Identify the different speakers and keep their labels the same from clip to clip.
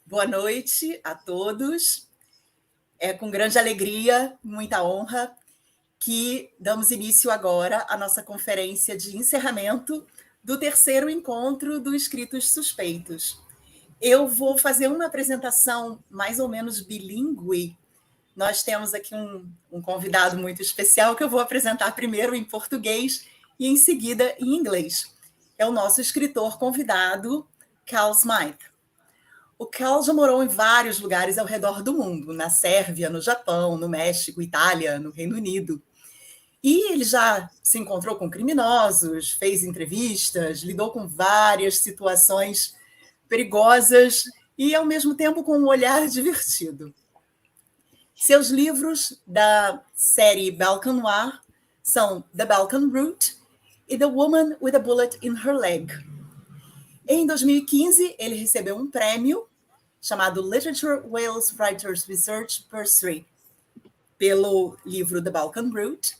Speaker 1: Boa noite a todos. É com grande alegria, muita honra, que damos início agora à nossa conferência de encerramento do terceiro encontro do Escritos Suspeitos. Eu vou fazer uma apresentação mais ou menos bilíngue. Nós temos aqui um convidado muito especial que eu vou apresentar primeiro em português e em seguida em inglês. É o nosso escritor convidado, Carl Smyth. O Carl já morou em vários lugares ao redor do mundo, na Sérvia, no Japão, no México, Itália, no Reino Unido. E ele já se encontrou com criminosos, fez entrevistas, lidou com várias situações perigosas e, ao mesmo tempo, com um olhar divertido. Seus livros da série Balkan Noir são The Balkan Route e The Woman with a Bullet in Her Leg. Em 2015, ele recebeu um prêmio chamado Literature Wales Writers Research Bursary pelo livro The Balkan Route.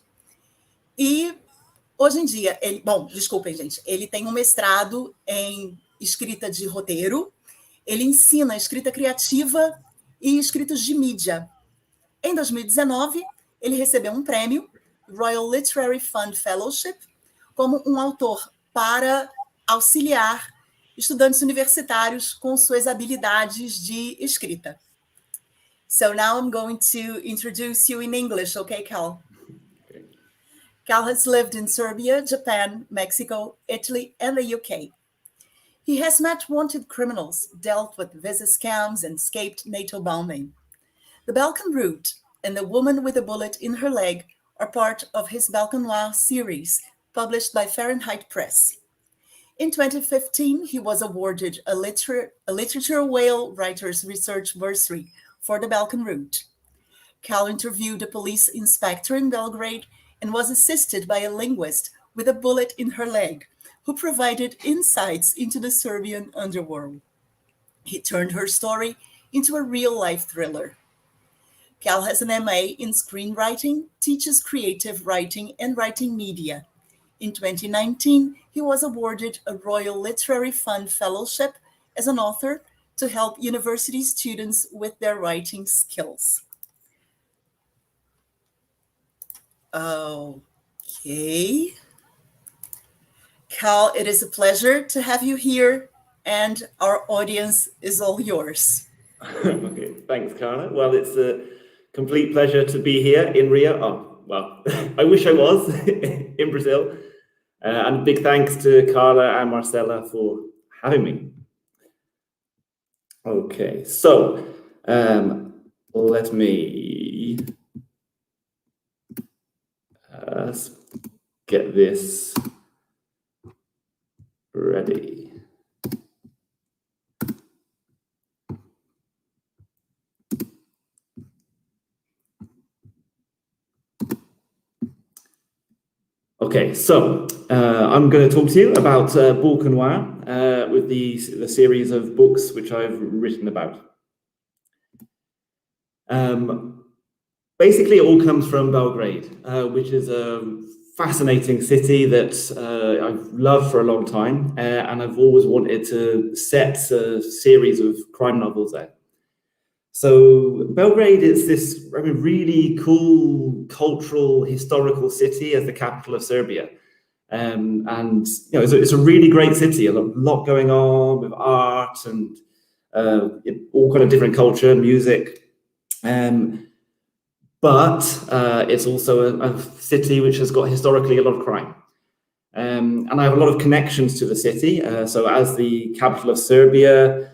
Speaker 1: E hoje em dia, ele tem um mestrado em escrita de roteiro, ele ensina escrita criativa e escritos de mídia. Em 2019, ele recebeu um prêmio, Royal Literary Fund Fellowship, como um autor para auxiliar estudantes universitários com suas habilidades de escrita. So now I'm going to introduce you in English, okay, Cal? Cal has lived in Serbia, Japan, Mexico, Italy, and the UK. He has met wanted criminals, dealt with visa scams, and escaped NATO bombing. The Balkan Route and The Woman with a Bullet in Her Leg are part of his Balkan Noir series, published by Fahrenheit Press. In 2015, he was awarded a Literature Whale Writers Research Bursary for the Balkan Route. Cal interviewed a police inspector in Belgrade and was assisted by a linguist with a bullet in her leg, who provided insights into the Serbian underworld. He turned her story into a real-life thriller. Cal has an MA in screenwriting, teaches creative writing and writing media. In 2019, he was awarded a Royal Literary Fund Fellowship as an author to help university students with their writing skills. Okay. Cal, it is a pleasure to have you here, and our audience is all yours.
Speaker 2: Okay, thanks, Carla. Well, it's a complete pleasure to be here in Rio. Oh, well, I wish I was in Brazil. And big thanks to Carla and Marcella for having me. Okay, so let me get this ready. Okay, so I'm going to talk to you about Balkan Noir with the series of books which I've written about. Basically, it all comes from Belgrade, which is a fascinating city that I've loved for a long time, and I've always wanted to set a series of crime novels there. So Belgrade is this really cool cultural, historical city as the capital of Serbia. And you know, it's a really great city, a lot going on with art and all kind of different culture, music. But it's also a city which has got historically a lot of crime. And I have a lot of connections to the city. So as the capital of Serbia,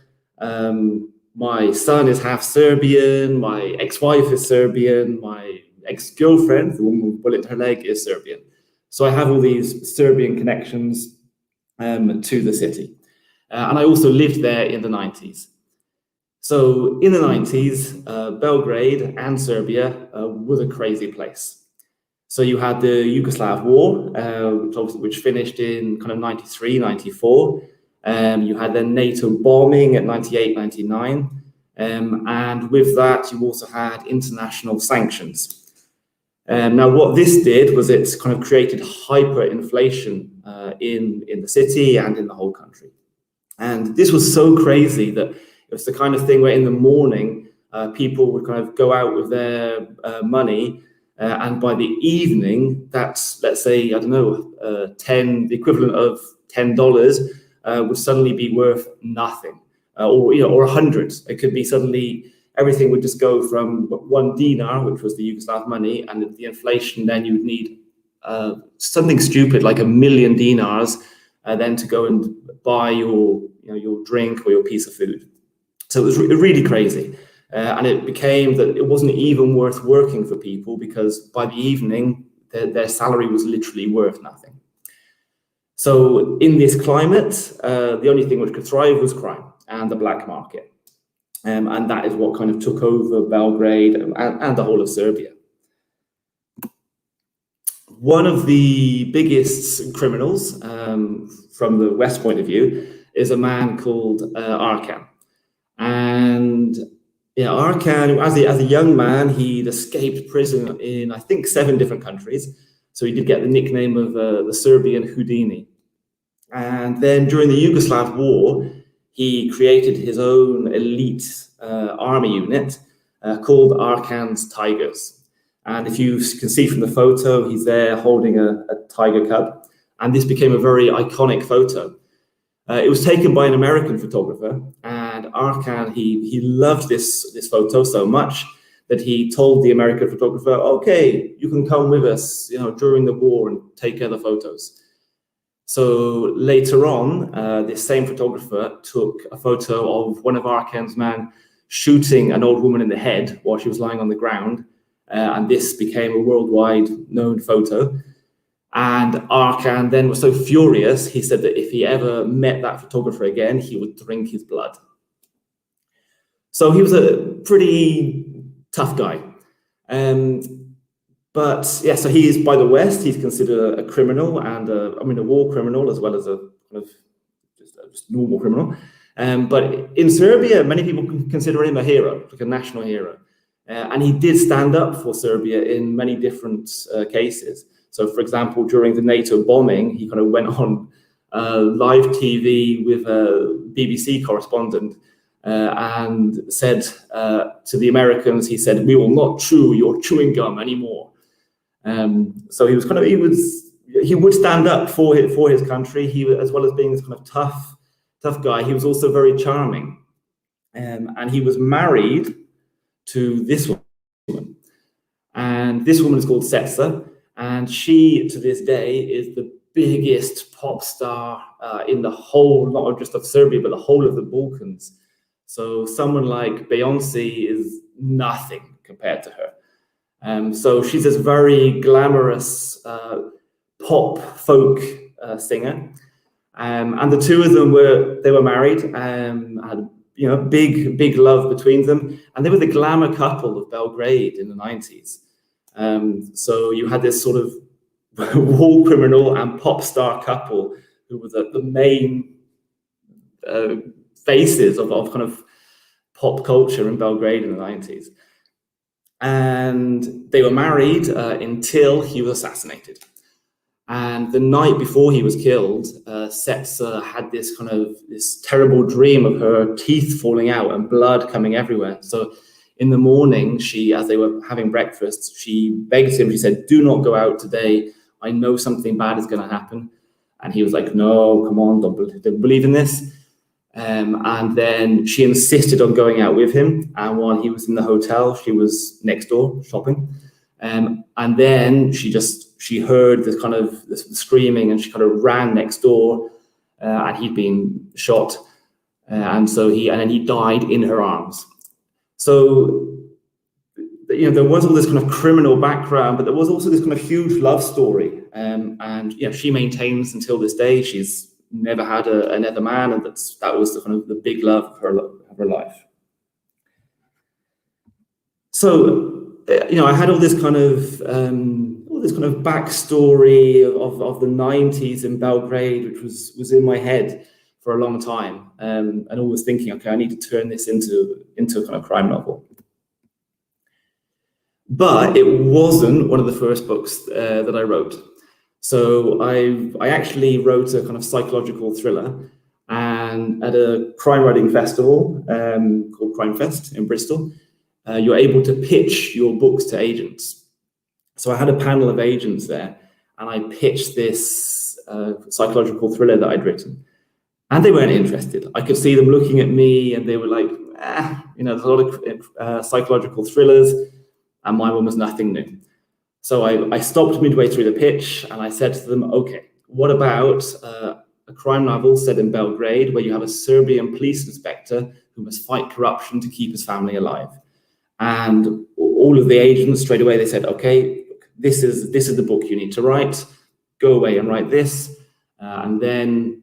Speaker 2: my son is half Serbian, my ex-wife is Serbian, my ex-girlfriend, the woman with a bullet in her leg, is Serbian. So I have all these Serbian connections to the city. And I also lived there in the 90s. So in the 90s, Belgrade and Serbia was a crazy place. So you had the Yugoslav War, which finished in kind of 93, 94. You had the NATO bombing at 98, 99. And with that, you also had international sanctions. Now, what this did was it kind of created hyperinflation in the city and in the whole country. And this was so crazy that it It's the kind of thing where in the morning, people would kind of go out with their money, and by the evening, that's, let's say, I don't know, the equivalent of $10 would suddenly be worth nothing, or 100. It could be suddenly everything would just go from 1 dinar, which was the Yugoslav money, and the inflation, then you would need something stupid like 1 million dinars then to go and buy your drink or your piece of food. So it was really crazy. And it became that it wasn't even worth working for people, because by the evening, their salary was literally worth nothing. So in this climate, the only thing which could thrive was crime and the black market. And that is what kind of took over Belgrade and the whole of Serbia. One of the biggest criminals, from the West point of view, is a man called Arkan. And Arkan, as a young man, he'd escaped prison in, I think, 7 different countries. So he did get the nickname of the Serbian Houdini. And then during the Yugoslav war, he created his own elite army unit called Arkan's Tigers. And if you can see from the photo, he's there holding a tiger cub. And this became a very iconic photo. It was taken by an American photographer, and Arkan, he loved this photo so much that he told the American photographer, okay, you can come with us, during the war and take other photos. So later on, this same photographer took a photo of one of Arkan's men shooting an old woman in the head while she was lying on the ground. And this became a worldwide known photo. And Arkan then was so furious, he said that if he ever met that photographer again, he would drink his blood. So he was a pretty tough guy. But yeah, so he is, by the West, he's considered a criminal and a war criminal, as well as a kind of just normal criminal. But in Serbia, many people consider him a hero, like a national hero. And he did stand up for Serbia in many different cases. So, for example, during the NATO bombing, he kind of went on live TV with a BBC correspondent and said to the Americans, he said, "We will not chew your chewing gum anymore." So he was he would stand up for his country. He, as well as being this kind of tough guy, he was also very charming, and he was married to this woman, and this woman is called Setsa. And she, to this day, is the biggest pop star in the whole, not just of Serbia, but the whole of the Balkans. So someone like Beyonce is nothing compared to her. So she's this very glamorous pop folk singer. And the two of them were married, had big love between them. And they were the glamour couple of Belgrade in the 90s. So you had this sort of war criminal and pop star couple who were the main faces of kind of pop culture in Belgrade in the 90s. And they were married until he was assassinated. And the night before he was killed, Setsa had this terrible dream of her teeth falling out and blood coming everywhere. So in the morning, as they were having breakfast, she begged him, she said, "Do not go out today. I know something bad is going to happen." And he was like, "No, come on, don't believe in this." And then she insisted on going out with him. And while he was in the hotel, she was next door shopping. And then she heard this screaming, and she kind of ran next door, and he'd been shot. And then he died in her arms. So, there was all this kind of criminal background, but there was also this kind of huge love story. And she maintains until this day she's never had another man, and that was the big love of her life. So, I had all this kind of backstory of the 90s in Belgrade, which was in my head for a long time, and always thinking, okay, I need to turn this into a kind of crime novel. But it wasn't one of the first books that I wrote. So I actually wrote a kind of psychological thriller, And at a crime writing festival called Crime Fest in Bristol, you're able to pitch your books to agents. So I had a panel of agents there, and I pitched this psychological thriller that I'd written. And they weren't interested. I could see them looking at me, and they were like, there's a lot of psychological thrillers, and my one was nothing new. So I stopped midway through the pitch, and I said to them, okay, what about a crime novel set in Belgrade where you have a Serbian police inspector who must fight corruption to keep his family alive? And all of the agents straight away, they said, okay, this is the book you need to write. Go away and write this, and then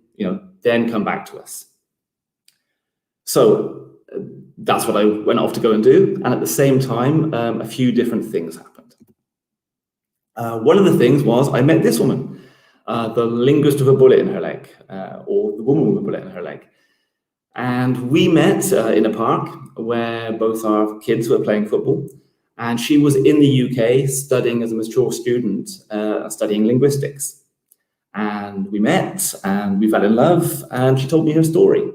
Speaker 2: come back to us. So that's what I went off to go and do. And at the same time, a few different things happened. One of the things was I met this woman, the linguist with a bullet in her leg, or the woman with a bullet in her leg. And we met in a park where both our kids were playing football. And she was in the UK studying as a mature student, studying linguistics. And we met and we fell in love, and she told me her story.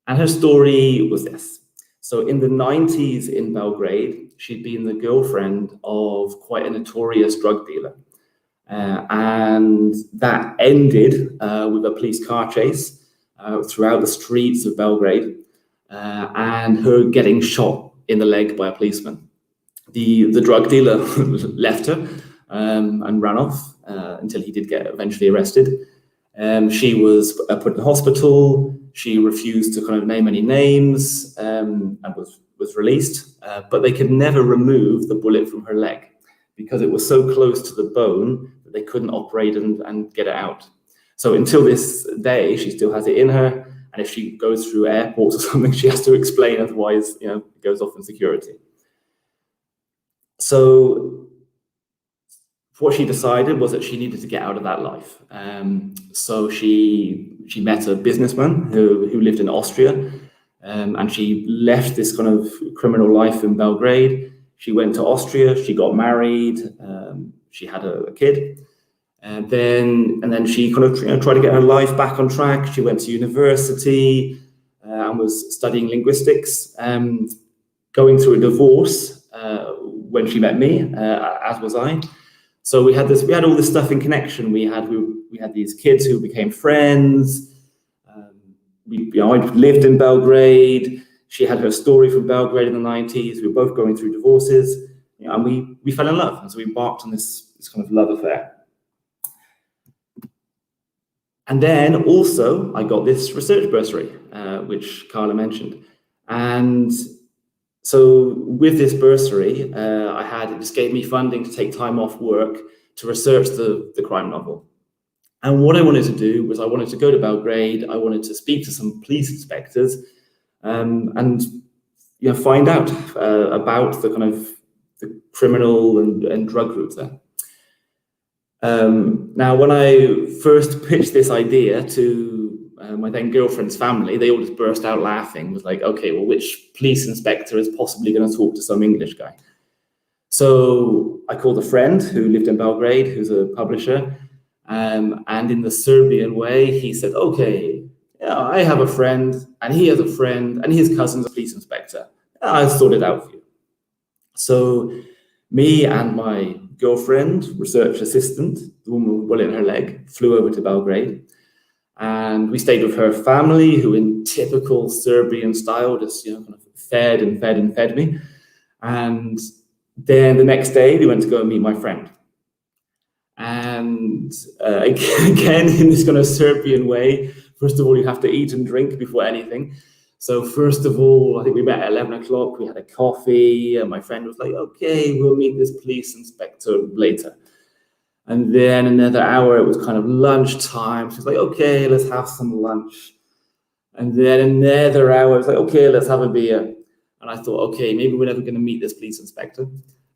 Speaker 2: And her story was this. So in the 90s in Belgrade, she'd been the girlfriend of quite a notorious drug dealer. And that ended with a police car chase throughout the streets of Belgrade, and her getting shot in the leg by a policeman. The drug dealer left her and ran off until he did get eventually arrested. She was put in hospital. She refused to kind of name any names and was released, but they could never remove the bullet from her leg because it was so close to the bone that they couldn't operate and get it out. So until this day, she still has it in her, and if she goes through airports or something, she has to explain, otherwise, it goes off in security. So what she decided was that she needed to get out of that life. So she met a businessman who lived in Austria, and she left this kind of criminal life in Belgrade. She went to Austria, she got married, she had a kid, and then she kind of tried to get her life back on track. She went to university and was studying linguistics, going through a divorce when she met me, as was I. So we had all this stuff in connection. We had these kids who became friends. I lived in Belgrade. She had her story from Belgrade in the 90s. We were both going through divorces, and we fell in love. And so we embarked on this kind of love affair. And then also I got this research bursary, which Carla mentioned. And so with this bursary, it just gave me funding to take time off work to research the crime novel. And what I wanted to do was I wanted to go to Belgrade. I wanted to speak to some police inspectors and find out about the kind of the criminal and drug route there. Now, when I first pitched this idea to my then girlfriend's family, they all just burst out laughing. It was like, okay, well, which police inspector is possibly going to talk to some English guy? So I called a friend who lived in Belgrade, who's a publisher, and in the Serbian way, he said, okay, yeah, I have a friend, and he has a friend, and his cousin's a police inspector. I'll sort it out for you. So me and my girlfriend, research assistant, the woman with a bullet in her leg, flew over to Belgrade. And we stayed with her family, who in typical Serbian style just kind of fed and fed and fed me. And then the next day, we went to go and meet my friend. And again, in this kind of Serbian way, first of all, you have to eat and drink before anything. So first of all, I think we met at 11 o'clock. We had a coffee, and my friend was like, okay, we'll meet this police inspector later. And then another hour, it was kind of lunchtime. She was like, okay, let's have some lunch. And then another hour, I was like, okay, let's have a beer. And I thought, okay, maybe we're never going to meet this police inspector.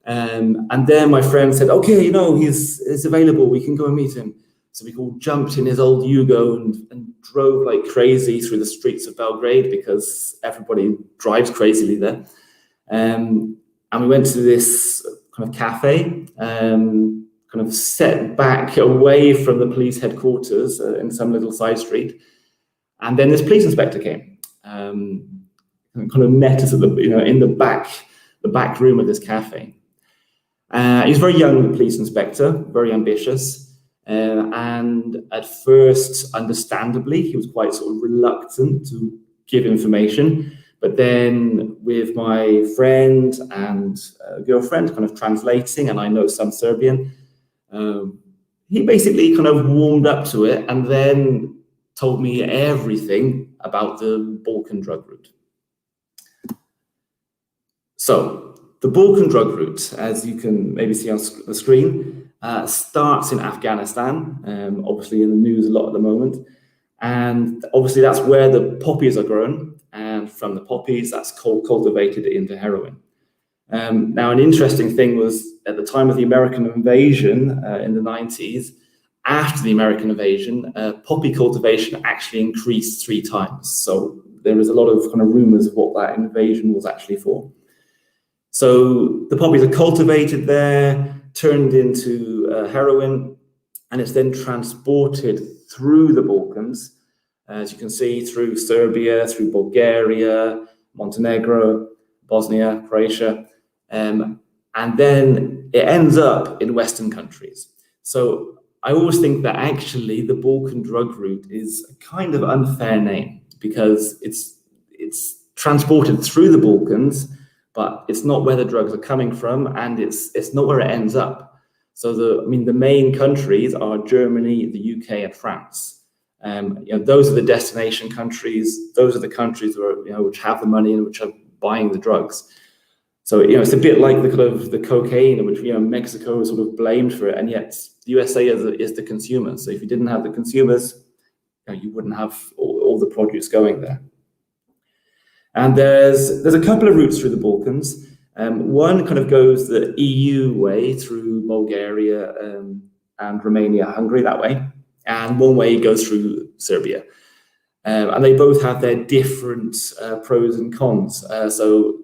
Speaker 2: And then my friend said, okay, he's available. We can go and meet him. So we all jumped in his old Yugo and drove like crazy through the streets of Belgrade because everybody drives crazily there. And we went to this kind of cafe, kind of set back away from the police headquarters in some little side street. And then this police inspector came, and kind of met us at the, in the back room of this cafe. He was a very young police inspector, very ambitious, and at first, understandably, he was quite sort of reluctant to give information. But then with my friend and girlfriend kind of translating, and I know some Serbian, he basically kind of warmed up to it and then told me everything about the Balkan drug route. So the Balkan drug route, as you can maybe see on the screen, starts in Afghanistan, obviously in the news a lot at the moment. And obviously that's where the poppies are grown. And from the poppies, that's cultivated into heroin. Now, an interesting thing was at the time of the American invasion in the 90s, after the American invasion, poppy cultivation actually increased 3 times. So there is a lot of kind of rumors of what that invasion was actually for. So the poppies are cultivated there, turned into heroin, and it's then transported through the Balkans, as you can see, through Serbia, through Bulgaria, Montenegro, Bosnia, Croatia, and then it ends up in Western countries. So I always think that actually the Balkan drug route is a kind of unfair name because it's transported through the Balkans, but it's not where the drugs are coming from, and it's not where it ends up. So the main countries are Germany, the UK, and France. Those are the destination countries. Those are the countries where, which have the money and which are buying the drugs. So it's a bit like the kind of the cocaine, which Mexico is sort of blamed for it, and yet the USA is the consumer. So if you didn't have the consumers, you wouldn't have all the produce going there. And there's a couple of routes through the Balkans. One kind of goes the EU way through Bulgaria and Romania, Hungary that way, and one way goes through Serbia. And they both have their different pros and cons. So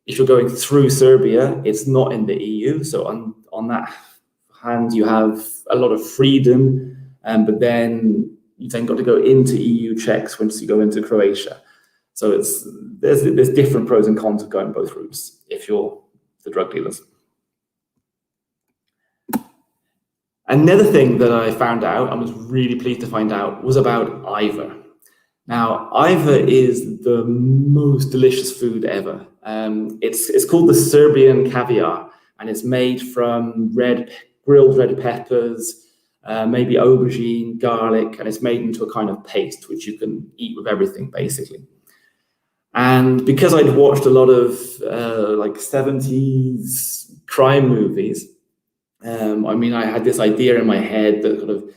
Speaker 2: if you're going through Serbia, it's not in the EU. So on that hand, you have a lot of freedom, but then you then got to go into EU checks once you go into Croatia. So there's different pros and cons of going both routes if you're the drug dealers. Another thing that I found out and was really pleased to find out was about Iver. Now, Iver is the most delicious food ever. It's called the Serbian caviar, and it's made from grilled red peppers, maybe aubergine, garlic, and it's made into a kind of paste which you can eat with everything, basically. And because I'd watched a lot of like 70s crime movies, I had this idea in my head that kind of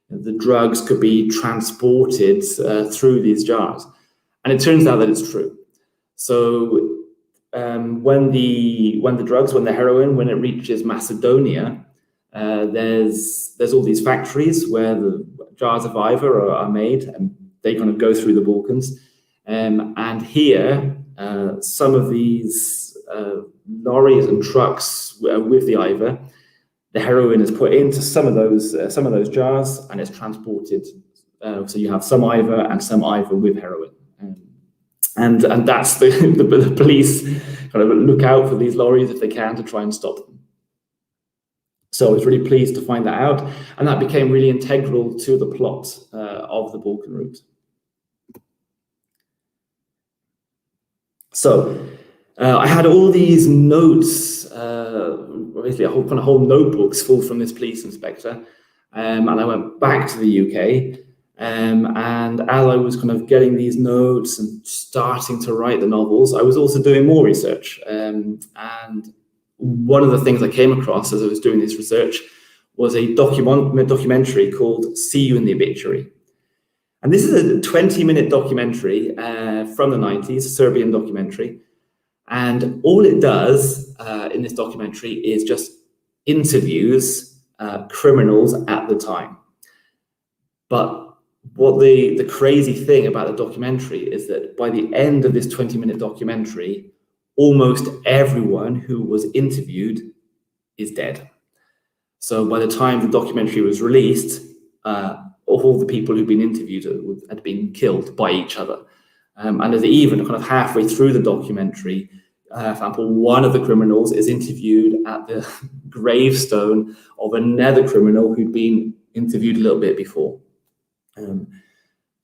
Speaker 2: the drugs could be transported through these jars. And it turns out that it's true. So when the heroin, when it reaches Macedonia, there's all these factories where the jars of Iver are made, and they kind of go through the Balkans. And here, some of these lorries and trucks with the Iver, the heroin is put into some of those jars, and it's transported. So you have some Iver and some Iver with heroin, and that's the police kind of look out for these lorries if they can to try and stop them. So I was really pleased to find that out, and that became really integral to the plot of the Balkan route. So I had all these notes, basically a whole notebooks full from this police inspector, and I went back to the UK, and as I was kind of getting these notes and starting to write the novels, I was also doing more research, and one of the things I came across as I was doing this research was a documentary called "See You in the Obituary." And this is a 20-minute documentary from the 90s, a Serbian documentary. And all it does in this documentary is just interviews criminals at the time. But what the crazy thing about the documentary is that by the end of this 20-minute documentary, almost everyone who was interviewed is dead. So by the time the documentary was released, all the people who'd been interviewed had been killed by each other. And there's even kind of halfway through the documentary, for example, one of the criminals is interviewed at the gravestone of another criminal who'd been interviewed a little bit before. And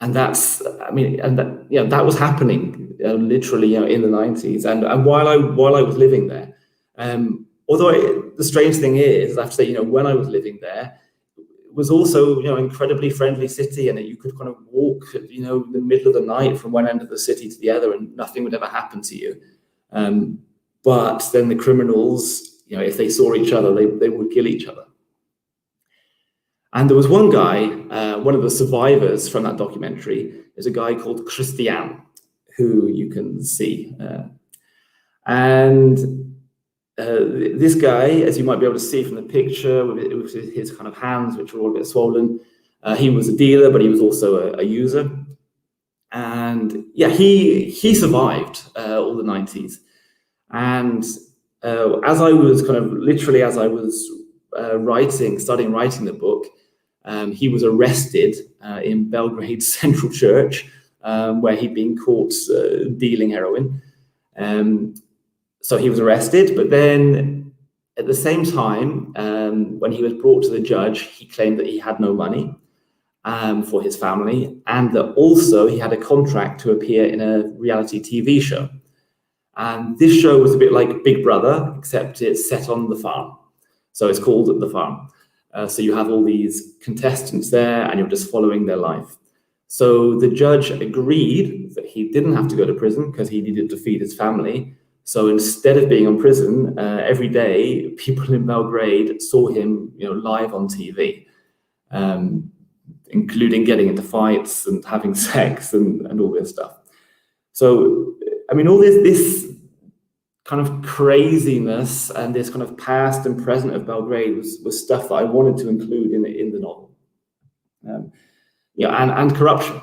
Speaker 2: that's, I mean, and that, that was happening literally, in the 90s. And while I was living there, although the strange thing is, I have to say, when I was living there, it was also, incredibly friendly city, and that you could kind of walk, in the middle of the night from one end of the city to the other, and nothing would ever happen to you. But then the criminals, if they saw each other, they would kill each other. And there was one guy, one of the survivors from that documentary, is a guy called Christian, who you can see. This guy, as you might be able to see from the picture, with his kind of hands, which were all a bit swollen, he was a dealer, but he was also a user. And yeah, he survived all the 90s. And as I was starting writing the book, he was arrested in Belgrade's Central Church, where he'd been caught dealing heroin. So he was arrested, but then at the same time, when he was brought to the judge, he claimed that he had no money for his family, and that also he had a contract to appear in a reality TV show. And this show was a bit like Big Brother, except it's set on the farm. So it's called The Farm. So you have all these contestants there, and you're just following their life. So the judge agreed that he didn't have to go to prison because he needed to feed his family. So instead of being in prison, every day, people in Belgrade saw him, live on TV, including getting into fights and having sex and all this stuff. So, I mean, all this kind of craziness and this kind of past and present of Belgrade was stuff that I wanted to include in the novel. And corruption,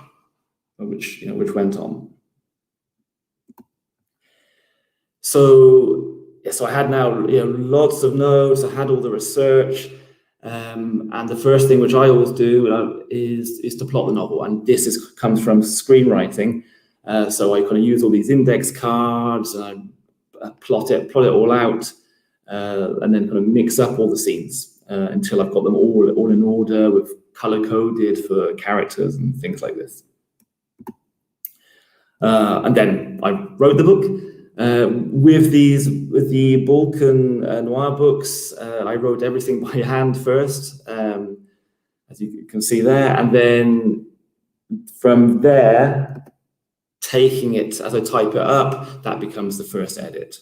Speaker 2: which went on. So I had now lots of notes. I had all the research, and the first thing which I always do is to plot the novel, and this comes from screenwriting. So I kind of use all these index cards, and I plot it all out, and then kind of mix up all the scenes until I've got them all in order, with color coded for characters and things like this. And then I wrote the book. With the Balkan Noir books, I wrote everything by hand first, as you can see there, and then from there, taking it as I type it up, that becomes the first edit.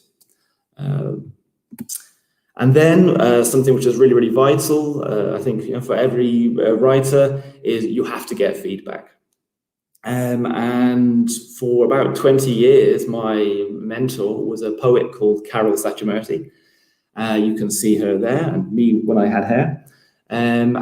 Speaker 2: And then something which is really, really vital, I think, for every writer, is you have to get feedback. And for about 20 years, my mentor was a poet called Carol Sachamerti. You can see her there, and me when I had hair. And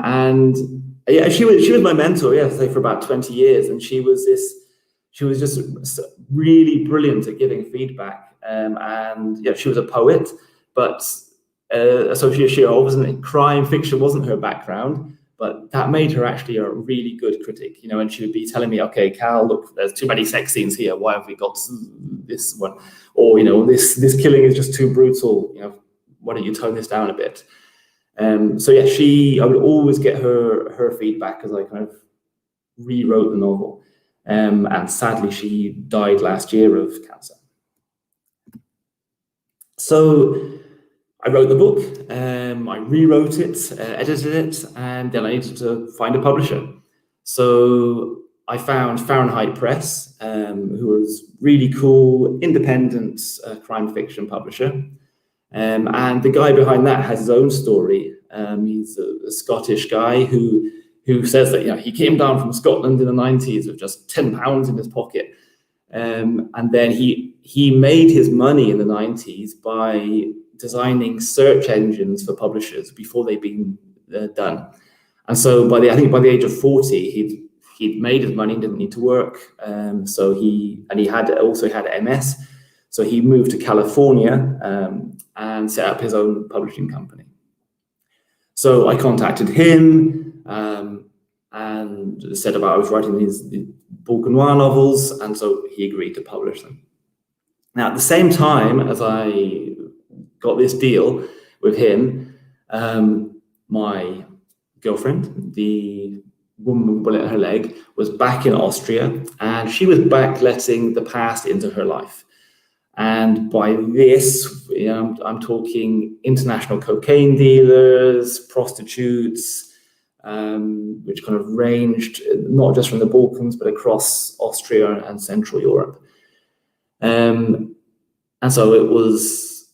Speaker 2: yeah, she was my mentor, say for about 20 years, and she was just really brilliant at giving feedback. And yeah, she was a poet, but so she wasn't, crime fiction wasn't her background. But that made her actually a really good critic, and she would be telling me, okay, Cal, look, there's too many sex scenes here. Why have we got this one? Or, this killing is just too brutal. Why don't you tone this down a bit? So yeah, I would always get her feedback as I kind of rewrote the novel. And sadly, she died last year of cancer. So I wrote the book, I rewrote it, edited it, and then I needed to find a publisher. So I found Fahrenheit Press, who was really cool, independent crime fiction publisher. And the guy behind that has his own story. He's a Scottish guy who says that he came down from Scotland in the 90s with just £10 in his pocket. And then he made his money in the 90s by designing search engines for publishers before they'd been done. And so by the age of 40, he'd made his money, didn't need to work. So he also had MS. So he moved to California and set up his own publishing company. So I contacted him, and said about I was writing these Balkan Noir novels, and so he agreed to publish them. Now, at the same time as I got this deal with him, my girlfriend, the woman with a bullet in her leg, was back in Austria, and she was back letting the past into her life. And by this, I'm talking international cocaine dealers, prostitutes, which kind of ranged not just from the Balkans, but across Austria and Central Europe. And so it was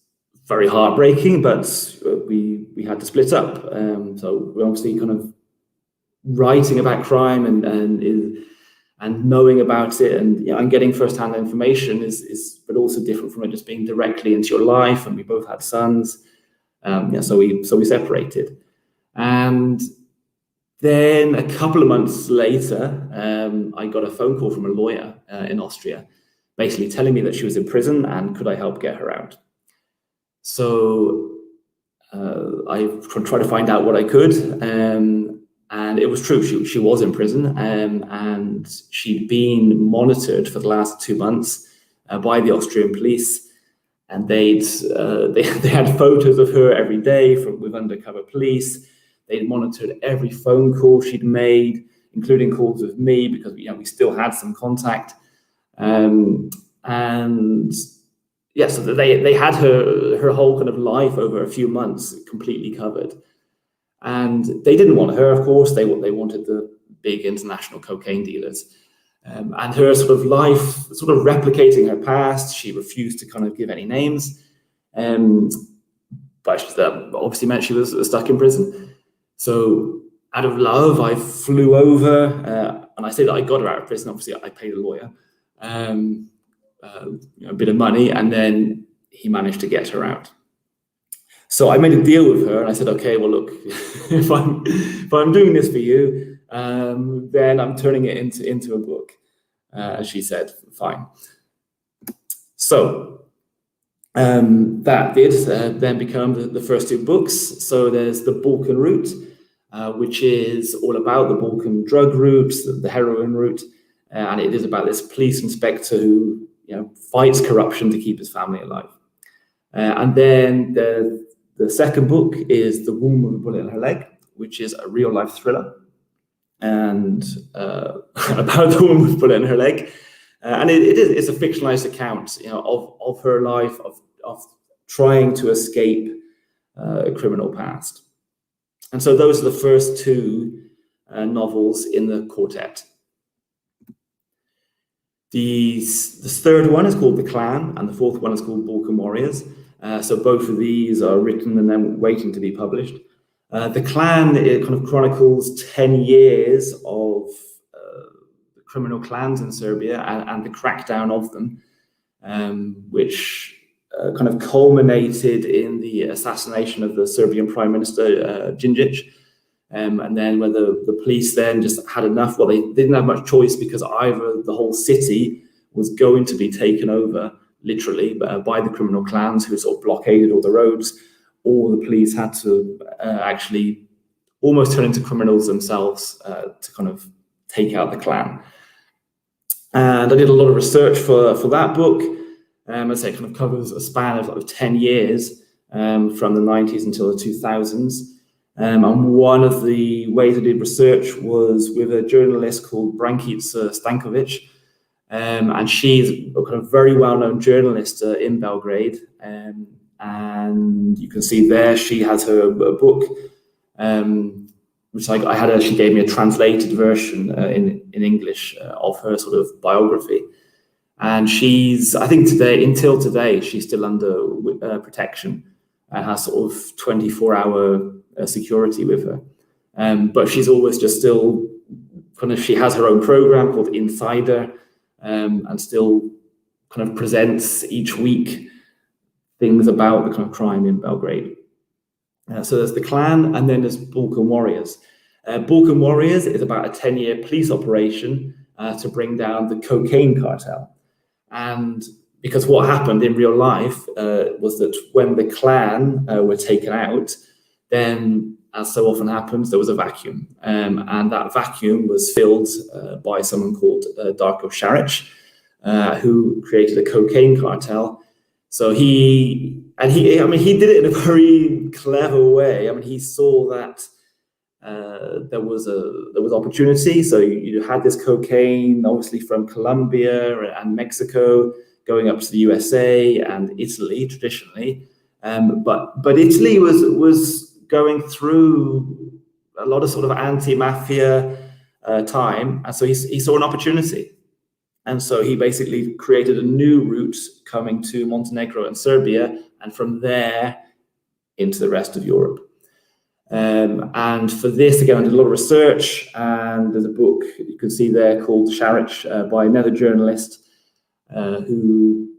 Speaker 2: very heartbreaking, but we had to split up. So we're obviously kind of writing about crime and knowing about it, and getting first-hand information is but also different from it just being directly into your life. And we both had sons, so we separated. And then a couple of months later, I got a phone call from a lawyer in Austria, basically telling me that she was in prison and could I help get her out. So I tried to find out what I could, and it was true. She was in prison, and she'd been monitored for the last 2 months by the Austrian police, and they had photos of her every day with undercover police. They'd monitored every phone call she'd made, including calls with me, because we still had some contact. And yeah, so they had her whole kind of life over a few months completely covered. And they didn't want her, of course. They wanted the big international cocaine dealers. And her sort of life, sort of replicating her past, she refused to kind of give any names. But that obviously meant she was stuck in prison. So out of love, I flew over, and I say that I got her out of prison. Obviously, I paid a lawyer a bit of money, and then he managed to get her out. So I made a deal with her, and I said, okay, well, look, if I'm doing this for you, then I'm turning it into a book. And she said, fine. So that did then become the first 2 books. So there's the Balkan route, which is all about the Balkan drug route, the heroin route, and it is about this police inspector who fights corruption to keep his family alive. And then the second book is The Woman with a Bullet in Her Leg, which is a real-life thriller, and about the woman with a bullet in her leg. And it's a fictionalized account, of her life, of trying to escape a criminal past. And so those are the first 2 novels in the quartet. The third one is called The Clan, and the fourth one is called Balkan Warriors. So both of these are written and then waiting to be published. The Clan, it kind of chronicles 10 years of the criminal clans in Serbia and the crackdown of them, which kind of culminated in the assassination of the Serbian Prime Minister, Djindjic. And then when the police then just had enough, well, they didn't have much choice, because either the whole city was going to be taken over, literally, by the criminal clans who sort of blockaded all the roads, or the police had to actually almost turn into criminals themselves to kind of take out the clan. And I did a lot of research for that book. I'd say it kind of covers a span of 10 years from the 90s until the 2000s. And one of the ways I did research was with a journalist called Brankica Stankovic. And she's a kind of very well-known journalist in Belgrade. And you can see there she has her book, which I had her, she gave me a translated version in English of her sort of biography. And she's, I think until today, she's still under protection and has sort of 24-hour security with her. But she's always just still kind of, she has her own program called Insider, and still kind of presents each week things about the kind of crime in Belgrade. So there's The Clan, and then there's Balkan Warriors. Balkan Warriors is about a 10-year police operation to bring down the cocaine cartel. And because what happened in real life was that when the clan were taken out, then as so often happens, there was a vacuum. And that vacuum was filled by someone called Darko Šarić, who created a cocaine cartel. So he did it in a very clever way. I mean, he saw that there was opportunity. So you had this cocaine, obviously from Colombia and Mexico, going up to the USA and Italy traditionally. But Italy was going through a lot of sort of anti-mafia time, and so he saw an opportunity. And so he basically created a new route coming to Montenegro and Serbia, and from there into the rest of Europe. And for this, again, I did a lot of research, and there's a book you can see there called Šarić by another journalist who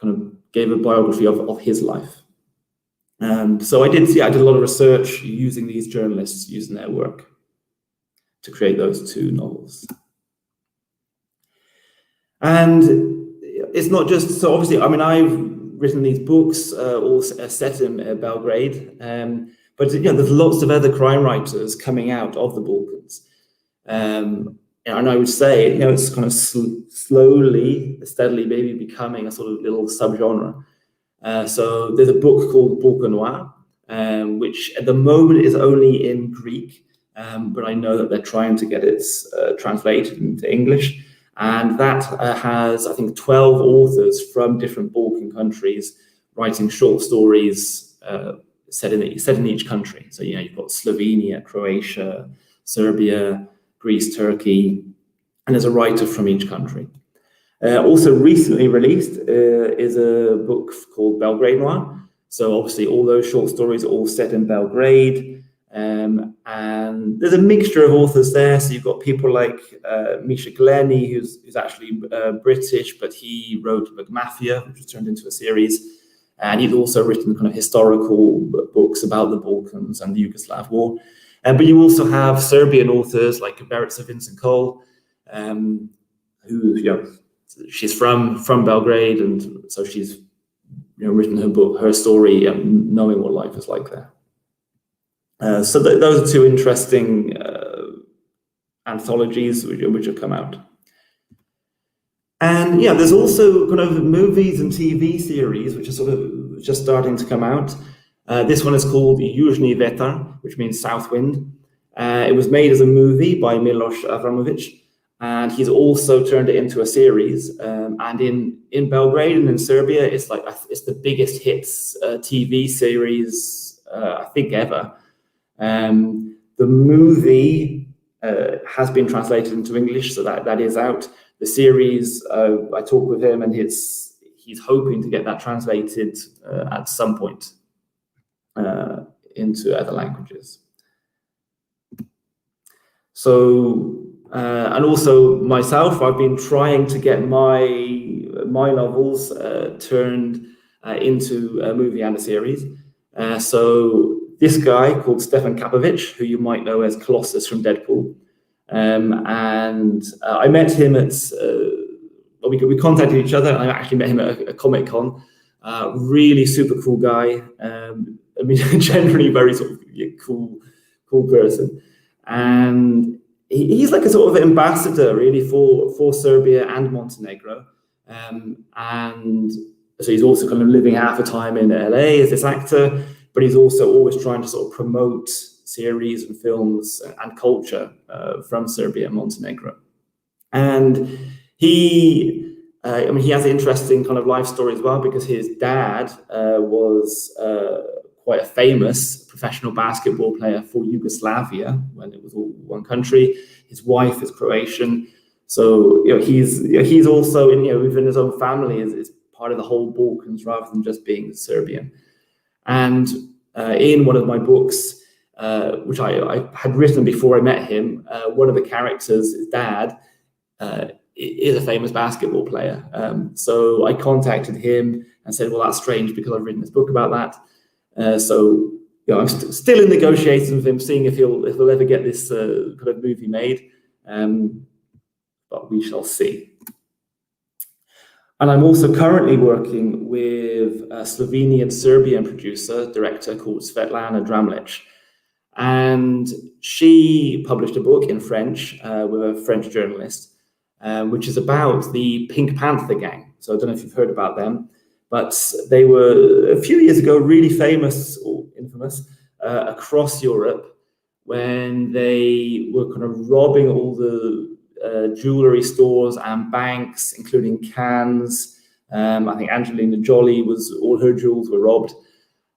Speaker 2: kind of gave a biography of his life. So I did a lot of research using these journalists, using their work to create those two novels. And it's not just, so obviously, I mean, I've written these books all set in Belgrade, but there's lots of other crime writers coming out of the Balkans. And I would say, it's kind of slowly, steadily, maybe becoming a sort of little subgenre. So there's a book called Balkan Noir, which at the moment is only in Greek, but I know that they're trying to get it translated into English. And that has, I think, 12 authors from different Balkan countries writing short stories set in each country. So, you've got Slovenia, Croatia, Serbia, Greece, Turkey, and there's a writer from each country. Also recently released is a book called Belgrade Noir. So obviously all those short stories are all set in Belgrade. And there's a mixture of authors there. So you've got people like Misha Glenny, who's actually British, but he wrote Mafia, which was turned into a series. And he's also written kind of historical books about the Balkans and the Yugoslav War. But you also have Serbian authors like Verica Vincent Cole, who, she's from Belgrade, and so she's written her book, her story, knowing what life is like there. So those are two interesting anthologies which have come out. And there's also kind of movies and TV series which are sort of just starting to come out. This one is called Južni Vetar, which means South Wind. It was made as a movie by Miloš Avramović, and he's also turned it into a series. And in Belgrade and in Serbia, it's the biggest hits TV series I think ever. The movie has been translated into English, so that is out. The series, I talked with him, and he's hoping to get that translated at some point into other languages. So, and also myself, I've been trying to get my novels turned into a movie and a series. So this guy called Stefan Kapovic, who you might know as Colossus from Deadpool, and I met him at, we contacted each other, and I actually met him at a Comic-Con. Really super cool guy. I mean, generally very sort of cool person. And he's like a sort of ambassador really for Serbia and Montenegro. And so he's also kind of living half the time in LA as this actor, but he's also always trying to sort of promote series and films and culture from Serbia and Montenegro. And he has an interesting kind of life story as well, because his dad was quite a famous professional basketball player for Yugoslavia when it was all one country. His wife is Croatian, so he's also within his own family is part of the whole Balkans rather than just being Serbian. And in one of my books, which I had written before I met him, one of the characters, his dad, is a famous basketball player. So I contacted him and said, well, that's strange because I've written this book about that. So I'm still in negotiations with him, seeing if he'll ever get this kind of movie made. But we shall see. And I'm also currently working with a Slovenian-Serbian director called Svetlana Dramlic. And she published a book in French with a French journalist, which is about the Pink Panther gang. So I don't know if you've heard about them, but they were, a few years ago, really famous or infamous across Europe when they were kind of robbing all the jewelry stores and banks, including Cannes. I think Angelina Jolie all her jewels were robbed.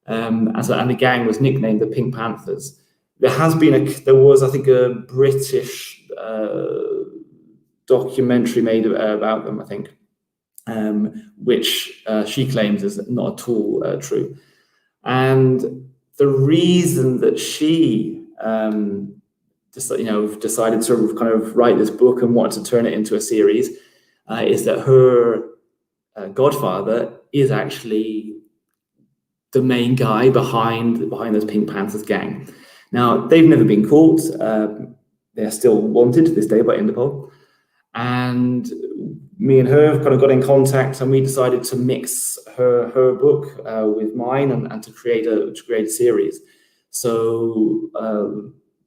Speaker 2: And the gang was nicknamed the Pink Panthers. There was, I think, a British documentary made about them, I think, which she claims is not at all true. And the reason that she decided to kind of write this book and wanted to turn it into a series is that her godfather is actually the main guy behind this Pink Panthers gang. Now, they've never been caught. They're still wanted to this day by Interpol. And me and her kind of got in contact, and we decided to mix her book with mine and to create a series. So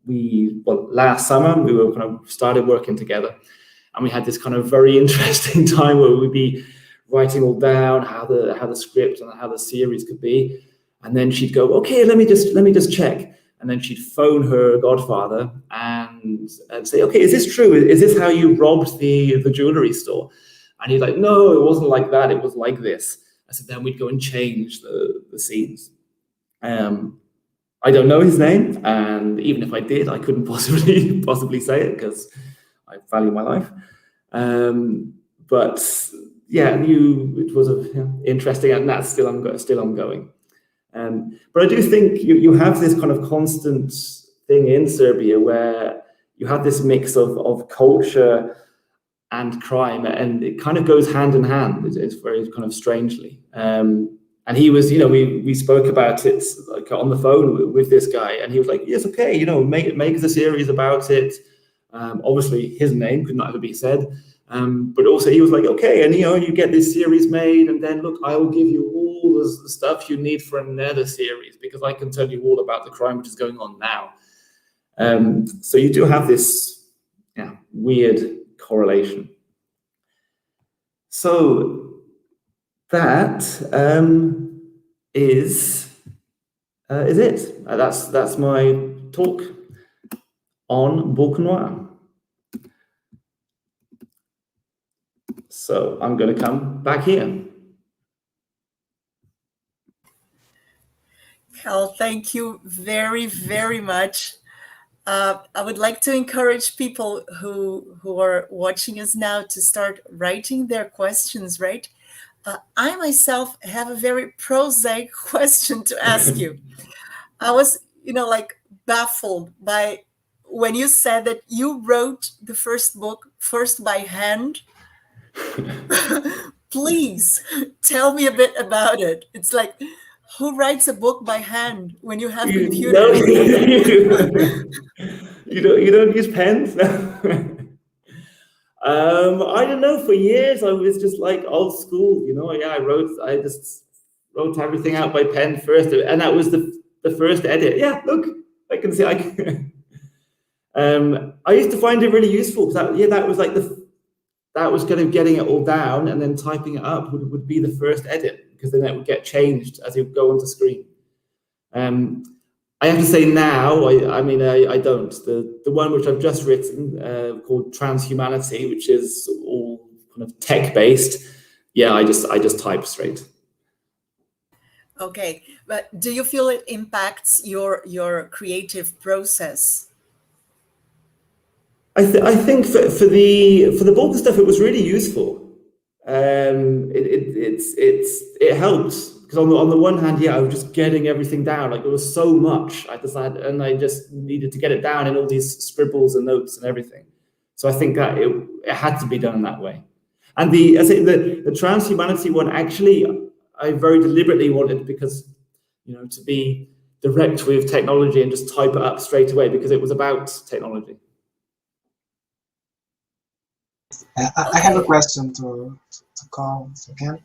Speaker 2: last summer we were kind of started working together, and we had this kind of very interesting time where we'd be writing all down how the script and how the series could be, and then she'd go, okay, let me just check. And then she'd phone her godfather and say, okay, is this true? Is this how you robbed the jewelry store? And he's like, no, it wasn't like that. It was like this. I said, then we'd go and change the scenes. I don't know his name, and even if I did, I couldn't possibly say it because I value my life. But yeah, it was interesting, and that's still ongoing. But I do think you have this kind of constant thing in Serbia where you have this mix of culture and crime, and it kind of goes hand in hand. It's very kind of strangely. And he was, we spoke about it like on the phone with this guy, and he was like, yes, okay, make the series about it. Obviously, his name could not ever be said. But also he was like, okay, and you get this series made, and then look, I will give you all the stuff you need for another series because I can tell you all about the crime which is going on now. So you do have this weird correlation. So that is it. That's my talk on Balkan Noir. So I'm going to come back here.
Speaker 1: Cal, thank you very, very much. I would like to encourage people who are watching us now to start writing their questions, right? I myself have a very prosaic question to ask you. I was, baffled by when you said that you wrote the first book first by hand. Please tell me a bit about it. It's like, who writes a book by hand when you have computers?
Speaker 2: You don't use pens? I don't know. For years, I was just like old school. I just wrote everything out by pen first, and that was the first edit. Yeah, look, I can see. I used to find it really useful because that was like that was kind of getting it all down, and then typing it up would be the first edit because then it would get changed as you go onto screen. I have to say now, I don't. The one which I've just written called Transhumanity, which is all kind of tech-based, I just type straight.
Speaker 1: Okay, but do you feel it impacts your creative process?
Speaker 2: I think for the Balkan stuff, it was really useful. It helped. Because on the one hand, I was just getting everything down. Like, there was so much I decided, and I just needed to get it down in all these scribbles and notes and everything. So I think that it had to be done that way. And the transhumanity one, actually, I very deliberately wanted because, to be direct with technology and just type it up straight away because it was about technology.
Speaker 3: I have a question to call again.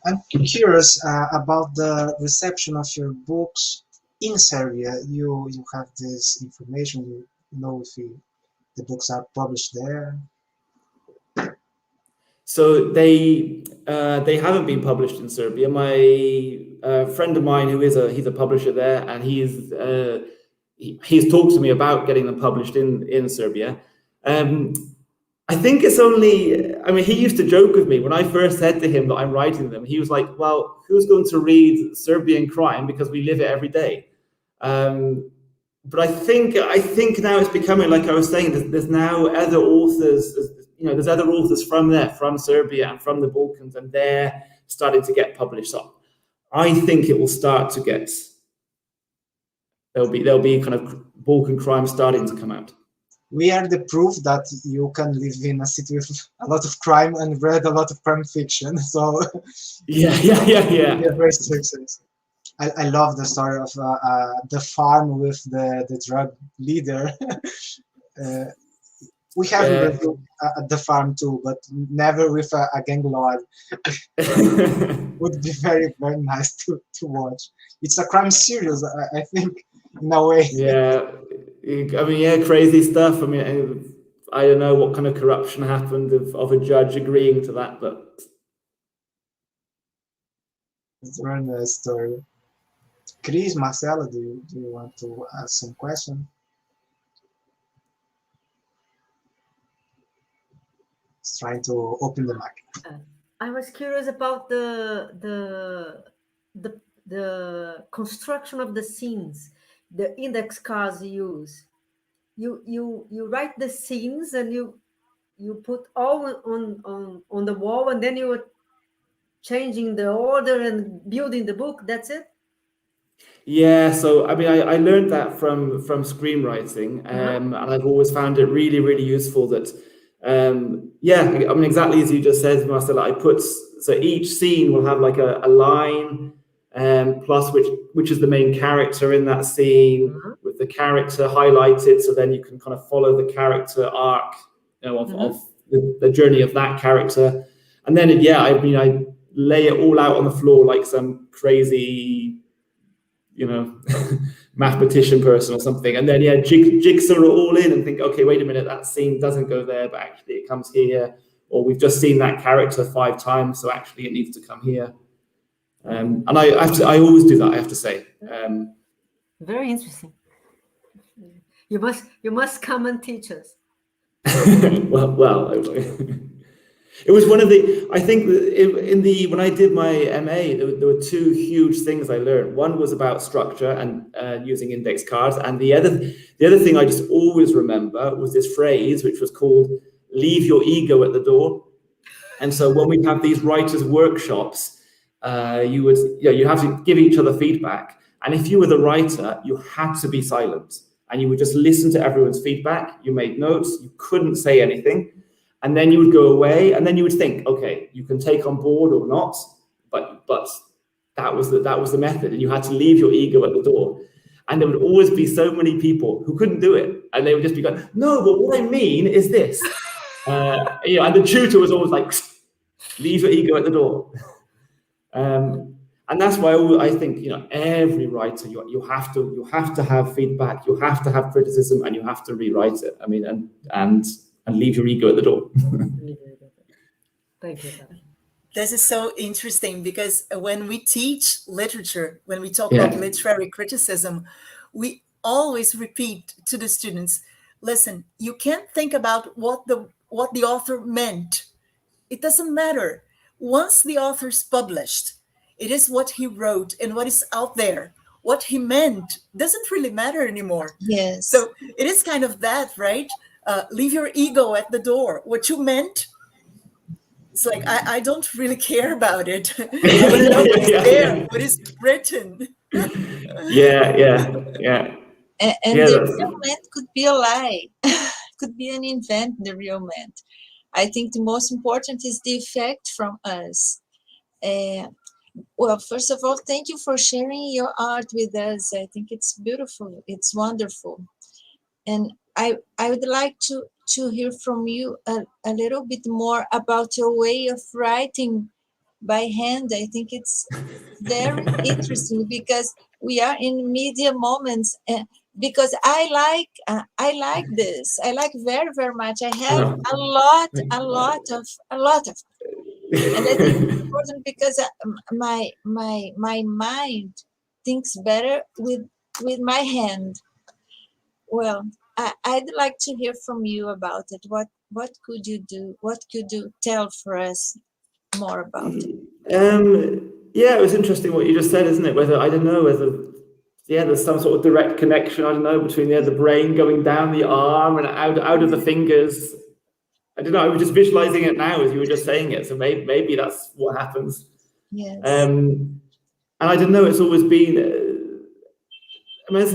Speaker 3: I'm curious about the reception of your books in Serbia, you have this information. You know if the books are published there.
Speaker 2: So they haven't been published in Serbia. My friend of mine who is he's a publisher there, and he's talked to me about getting them published in Serbia. I think it's only, I mean, he used to joke with me when I first said to him that I'm writing them. He was like, well, who's going to read Serbian crime because we live it every day? But I think now it's becoming, like I was saying, there's now other authors, you know, there's other authors from there, from Serbia and from the Balkans, and they're starting to get published. So I think it will start to get, there'll be kind of Balkan crime starting to come out.
Speaker 3: We are the proof that you can live in a city with a lot of crime and read a lot of crime fiction. So
Speaker 2: yeah.
Speaker 3: Very success. I love the story of the farm with the drug leader. We have read the farm too, but never with a gang lord. Would be very, very nice to watch. It's a crime series, I think, in a way.
Speaker 2: Yeah, I mean, yeah, crazy stuff. I mean, I don't know what kind of corruption happened of a judge agreeing to that, but
Speaker 3: it's a very nice story. Chris, Marcelo, do you want to ask some question? Just trying to open the mic.
Speaker 4: I was curious about the construction of the scenes, the index cards you use. You write the scenes and you put all on the wall, and then you were changing the order and building the book. That's it.
Speaker 2: Yeah, so I mean, I learned that from screenwriting, and I've always found it really, really useful. That yeah, I mean, exactly as you just said, Marcella. So each scene will have like a line, plus which is the main character in that scene, with the character highlighted, so then you can kind of follow the character arc, you know, of the journey of that character, and then I mean, I lay it all out on the floor like some crazy, you know, mathematician person or something, and then jigsaw it all in and think, okay, wait a minute, that scene doesn't go there, but actually it comes here, or we've just seen that character 5 times, so actually it needs to come here. And I always do that, I have to say.
Speaker 4: Very interesting. You must come and teach us.
Speaker 2: well, it was one of the, I think when I did my MA, there were 2 huge things I learned. One was about structure and using index cards, and the other thing I just always remember was this phrase, which was called "leave your ego at the door." And so when we have these writers' workshops, you have to give each other feedback, and if you were the writer, you had to be silent, and you would just listen to everyone's feedback. You made notes, you couldn't say anything. And then you would go away, and then you would think, okay, you can take on board or not, but that was the method, and you had to leave your ego at the door. And there would always be so many people who couldn't do it, and they would just be going, no, but what I mean is this. And the tutor was always like, leave your ego at the door. And that's why I think, you know, every writer, you have to have feedback, you have to have criticism, and you have to rewrite it. I mean, and leave your ego at the door.
Speaker 4: Thank you.
Speaker 1: This is so interesting, because when we teach literature, when we talk about literary criticism, we always repeat to the students, listen, you can't think about what the author meant. It doesn't matter. Once the author's published, it is what he wrote and what is out there. What he meant doesn't really matter anymore.
Speaker 5: Yes.
Speaker 1: So it is kind of that, right? Leave your ego at the door. What you meant, it's like, I don't really care about it. I want to know what's there, what is written.
Speaker 2: Yeah.
Speaker 5: And the real man could be a lie, could be an invent, the real man. I think the most important is the effect from us. Well, first of all, thank you for sharing your art with us. I think it's beautiful. It's wonderful. And I would like to hear from you a little bit more about your way of writing by hand. I think it's very interesting, because we are in media moments, because I like this. I like very, very much. I have a lot of, and I think it's important because my mind thinks better with my hand. Well, I'd like to hear from you about it. What could you do? What could you tell for us more about it?
Speaker 2: Yeah, it was interesting what you just said, isn't it? Whether, I don't know, there's some sort of direct connection, I don't know, between the brain going down the arm and out of the fingers. I don't know, I was just visualizing it now as you were just saying it, so maybe that's what happens.
Speaker 5: Yes.
Speaker 2: And I don't know, it's always been, I mean,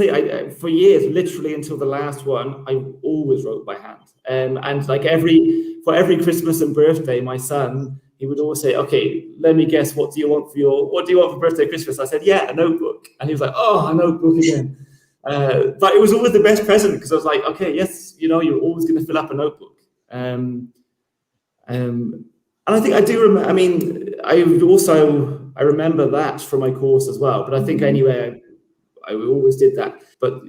Speaker 2: for years, literally until the last one, I always wrote by hand. And like for every Christmas and birthday, my son, he would always say, okay, let me guess, what do you want for birthday, Christmas? I said, yeah, a notebook. And he was like, oh, a notebook again. But it was always the best present, because I was like, okay, yes, you're always going to fill up a notebook. And I think I do remember, I mean, I remember that from my course as well. But I think anyway, I always did that. But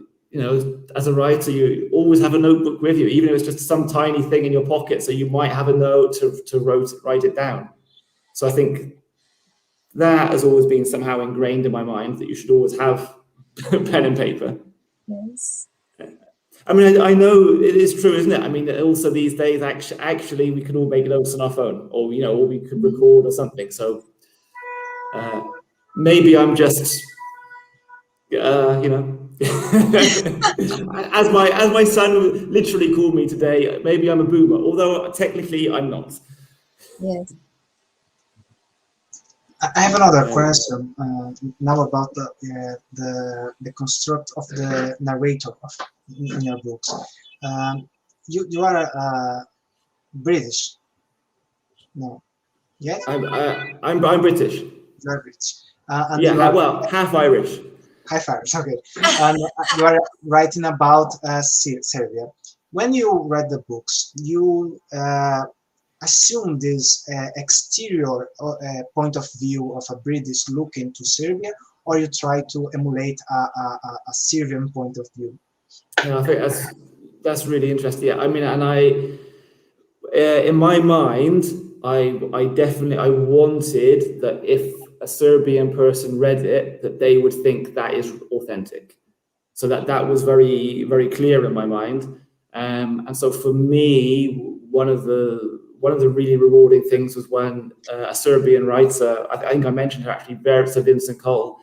Speaker 2: as a writer, you always have a notebook with you, even if it's just some tiny thing in your pocket. So you might have a note to write it down. So I think that has always been somehow ingrained in my mind, that you should always have pen and paper.
Speaker 5: Yes.
Speaker 2: I mean, I know it is true, isn't it? I mean, also these days, actually, we can all make notes on our phone, or we could record or something. So maybe I'm just, as my son literally called me today, maybe I'm a boomer, although technically I'm not.
Speaker 5: Yes.
Speaker 3: I have another question now about the construct of the narrator in your books. You are British, no? Yes.
Speaker 2: I'm British.
Speaker 3: You're British.
Speaker 2: Half Irish.
Speaker 3: Half Irish. Okay. And you are writing about Serbia. When you read the books, you assume this exterior point of view of a British look into Serbia, or you try to emulate a Serbian point of view?
Speaker 2: Yeah, I think that's really interesting. Yeah, I mean, and in my mind, I wanted that if a Serbian person read it, that they would think that is authentic. So that was very, very clear in my mind. And so for me, one of the really rewarding things was when a Serbian writer, I think I mentioned her actually, Verica Vincent Cole,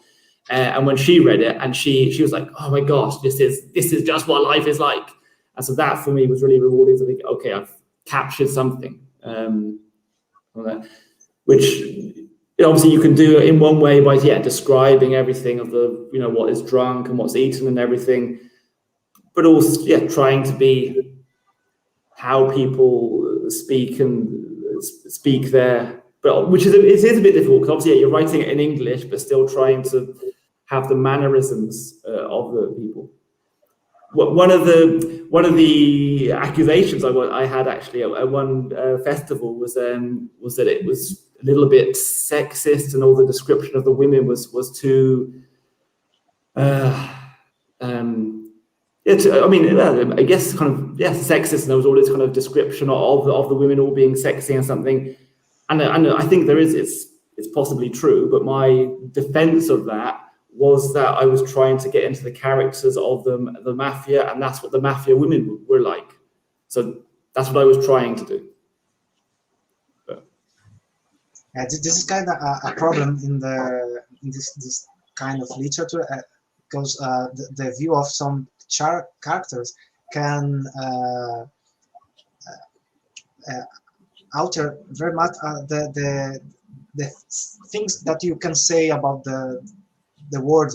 Speaker 2: and when she read it, and she was like, oh my gosh, this is just what life is like. And so that for me was really rewarding to think, okay, I've captured something, which obviously you can do in one way by describing everything of the what is drunk and what's eaten and everything, but also trying to be how people speak there, but it is a bit difficult, because obviously you're writing it in English, but still trying to have the mannerisms of the people. One of the accusations I had actually at one festival was that it was a little bit sexist, and all the description of the women was too. I guess kind of sexist, and there was all this kind of description of the women all being sexy and something, and I think it's possibly true, but my defense of that was that I was trying to get into the characters of the mafia, and that's what the mafia women were like. So that's what I was trying to do.
Speaker 3: This is kind of a problem in this kind of literature, because the view of some characters can alter very much the things that you can say about the word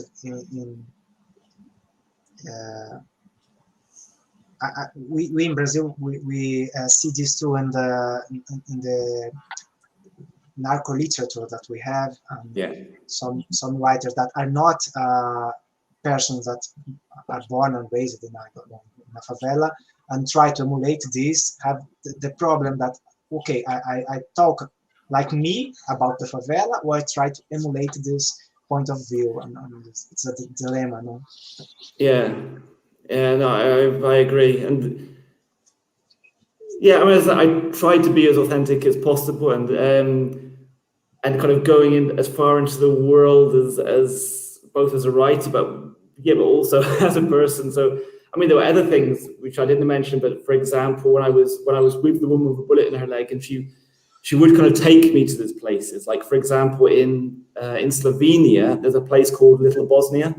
Speaker 3: we in Brazil we see this too in the narco literature that we have, some writers that are not persons that are born and raised in a favela and try to emulate this, have the problem that, okay, I talk like me about the favela, or I try to emulate this point of view, and it's a dilemma, no?
Speaker 2: Yeah, no, I agree, and yeah, I mean, I try to be as authentic as possible, and kind of going in as far into the world as both as a writer, but also as a person. So, I mean, there were other things which I didn't mention, but for example, when I was with the woman with a bullet in her leg, and she would kind of take me to these places. Like, for example, in Slovenia, there's a place called Little Bosnia,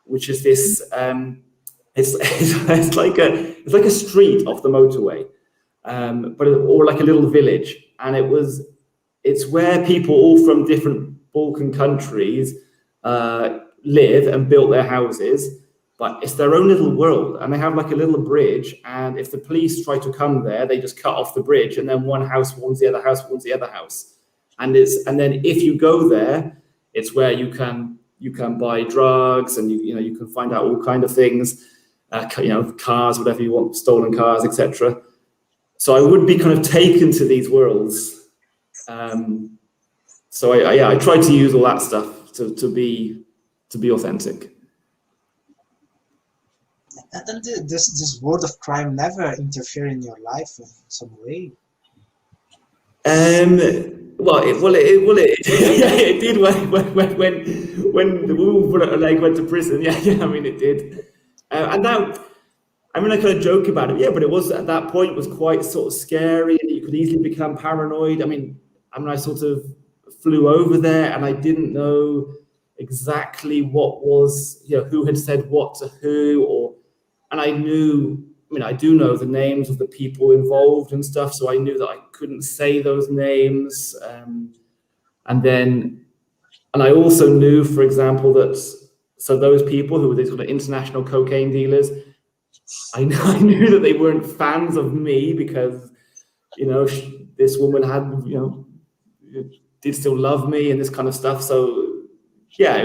Speaker 2: which is this. It's like a street off the motorway, or like a little village, and it's where people all from different Balkan countries live and built their houses. But it's their own little world, and they have like a little bridge, and if the police try to come there, they just cut off the bridge, and then one house warns the other house, warns the other house. And then if you go there, it's where you can buy drugs, and you can find out all kind of things, cars, whatever you want, stolen cars, etc. So I would be kind of taken to these worlds. So I try to use all that stuff to be authentic.
Speaker 3: And this world of crime never interfere in your life in some way?
Speaker 2: It did when the woman went to prison. Yeah, I mean, it did. And now, I mean, I kind of joke about it. Yeah, but it was at that point was quite sort of scary, and you could easily become paranoid. I mean, I sort of flew over there, and I didn't know exactly what was, who had said what to who, and I do know the names of the people involved and stuff, so I knew that I couldn't say those names. And I also knew, for example, so those people who were these sort of international cocaine dealers, I knew that they weren't fans of me because, this woman had, did still love me and this kind of stuff. So, yeah,